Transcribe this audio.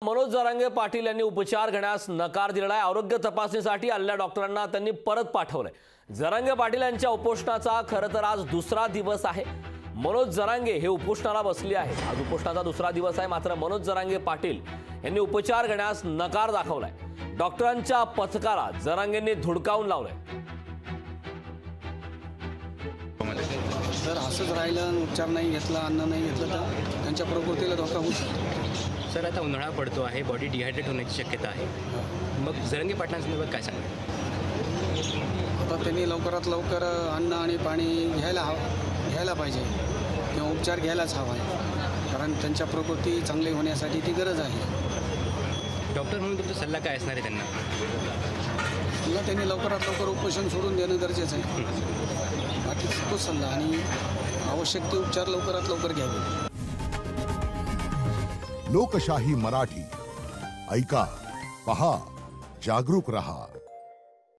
मनोज जरांगे पाटील यांनी उपचार घेण्यास नकार दिलेला आहे। आरोग्य तपासणीसाठी आलेल्या डॉक्टरांना त्यांनी परत पाठवलंय। जरांगे पाटील यांच्या उपोषणाचा खरं तर आज दुसरा दिवस आहे। मनोज जरांगे हे उपोषणाला बसले आहेत। आज उपोषणाचा दुसरा दिवस आहे, मात्र मनोज जरांगे पाटील यांनी उपचार घेण्यास नकार दाखवलाय। डॉक्टरांच्या पथकाला जरांगेंनी धुडकावून लावलंय। जर असंच राहिलं, उपचार नाही घेतला, अन्न नाही घेतलं तर त्यांच्या प्रकृतीला धोका होऊ शकतो। सर, आता उन्हाळा पडतो आहे, बॉडी डिहायड्रेट होण्याची शक्यता आहे। मग जरांगे पाटलांसंदर्भात काय सांगाल? आता त्यांनी लवकरात लवकर अन्न आणि पाणी घ्यायला पाहिजे किंवा उपचार घ्यायलाच हवा आहे, कारण त्यांच्या प्रकृती चांगली होण्यासाठी ती गरज आहे। डॉक्टर म्हणून तुमचा सल्ला काय असणार आहे त्यांना? सल्ला त्यांनी लवकरात लवकर उपोषण सोडून देणं गरजेचं आहे। बाकी तो सल्ला आणि आवश्यक ते उपचार लवकरात लवकर घ्यावे। लोकशाही मराठी ऐका, पहा, जागरूक रहा।